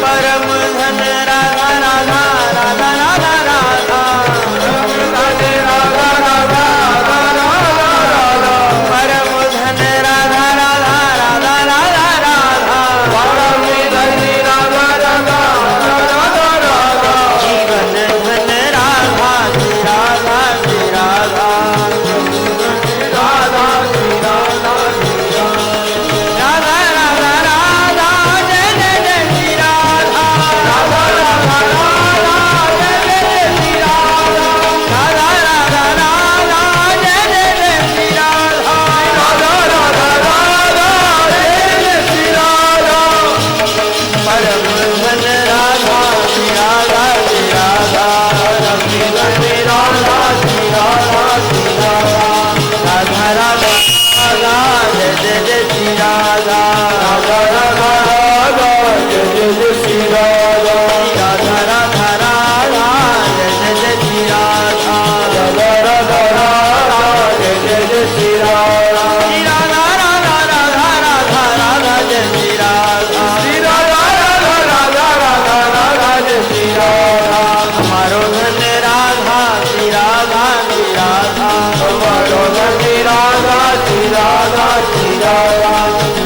परम धन राधा राधा राधा राधा राधा परम धन राधा राधा राधा राधा राधा जीवन धन राधा श्री राधा श्री राधा राधा राधा राधा जय जय जय श्री राधा राधा राधा राधा जय जय जय श्री राधा राधा राधा राधा जय जय जय श्री राधा राधा राधा राधा जय जय श्री राधा परम धन राधा श्री राधा श्री राधा रवि धन राधा श्री राधा श्री राधा राधा राधा राधा जय जय जय श्री राधा राधा राधा राधा जय जय जय श्री राधा राधा राधा राधा जय जय जय श्री राधा राधा राधा राधा जय जय जय श्री राधा श्री राधा राधा राधा राधा राधा जय श्री राधा श्री राधा राधा राधा राधा राधा जय श्री राधा हमारो धन राधा श्री राधा श्री राधा हमारो धन राधा श्री राधा श्री राधा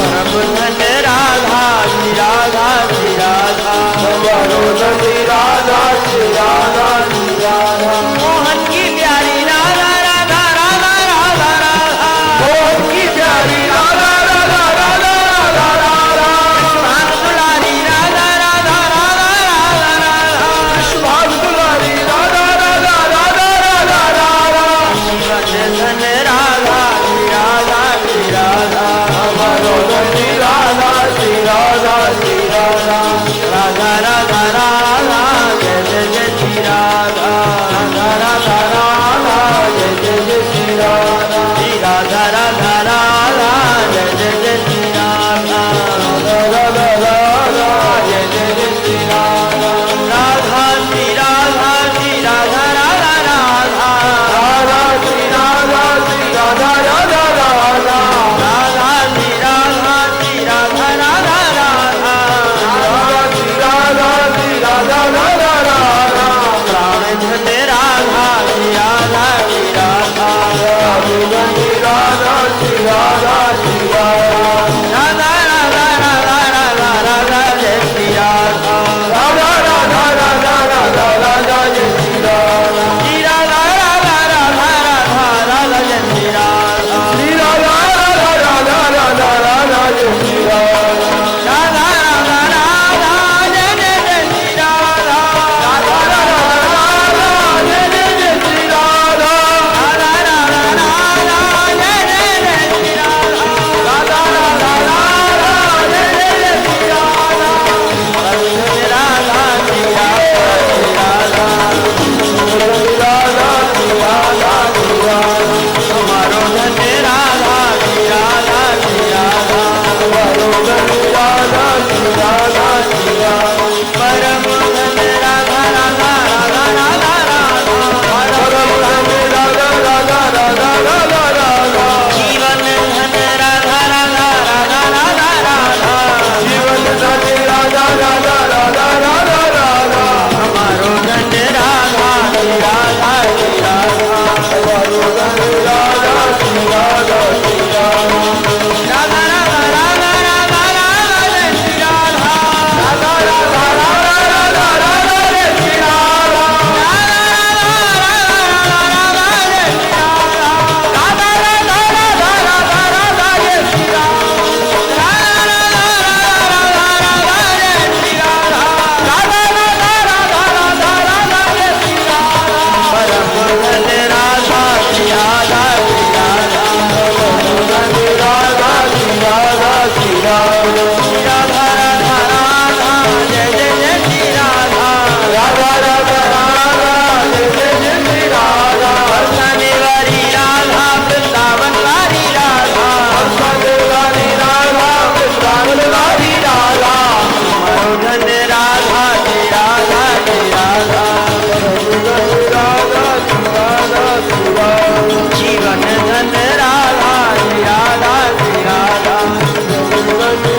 परम धन राधा श्री राधा श्री राधा हमारो धन राधा श्री राधा श्री राधा मोहन की प्यारी राधा राधा राधा राधा राधा मोहन की प्यारी राधा राधा राधा राधा राधा कृष्ण दुलारी राधा राधा राधा राधा राधा कृष्ण दुलारी राधा राधा राधा राधा राधा जीवन धन राधा श्री राधा श्री राधा हमारो धन राधा श्री राधा श्री राधा राधा राधा राधा जय जय जय श्री राधा राधा राधा राधा जय जय जय श्री राधा श्री राधा राधा राधा जय जय जय श्री राधा राधा राधा राधा जय जय जय श्री राधा राधा श्री राधा श्री राधा राधा राधा राधा श्री राधा श्री राधा राधा राधा राधा श्री राधा श्री राधा राधा राधा राधा श्री राधा श्री राधा राधा राधा प्राण धन राधा श्री राधा श्री राधा राधे धन राधा श्री राधा श्री राधा राधा राधा राधा राधा राधा जय श्री राधा राधा राधा राधा राधा राधा जय श्री राधा श्री राधा राधा राधा राधा राधा जय श्री राधा श्री राधा राधा राधा राधा राधा जय श्री राधा राधा राधा राधा जय जय जय श्री राधा राधा राधा राधा जय जय जय श्री राधा राधा राधा राधा जय जय जय श्री राधा राधा राधा राधा जय जय जय श्री राधा राधा श्री राधा श्री राधा राधा श्री राधा श्री राधा हमारो धन राधा श्री राधा श्री राधा हमारो धन राधा श्री राधा श्री राधा परम धन राधा राधा राधा राधा राधा परम धन राधा राधा राधा राधा राधा जीवन धन राधा राधा राधा राधा राधा जीवन धन राधा राधा राधा राधा राधा हमारो धन राधा श्री राधा श्री राधा हमारो धन राधा श्री राधा श्री राधा राधा राधा राधा राधा राधा जय श्री राधा राधा राधा राधा राधा राधा जय श्री राधा राधा राधा राधा राधा जय श्री राधा राधा राधा राधा राधा राधा जय श्री राधा राधा राधा राधा राधा जय श्री राधा राधा राधा राधा राधा राधा जय श्री राधा परम धन राधा श्री राधा श्री राधा परम धन राधा श्री राधा श्री राधा राधा राधा राधा जय जय जय श्री राधा राधा राधा राधा जय जय जय श्री राधा हर्षने वाली राधा वृंदावन वाली राधा हर्षने वाली राधा वृंदावन वाली राधा हमारो धन राधा श्री राधा श्री राधा राधा श्री राधा श्री राधा जीवन धन राधा श्री राधा श्री राधा गणी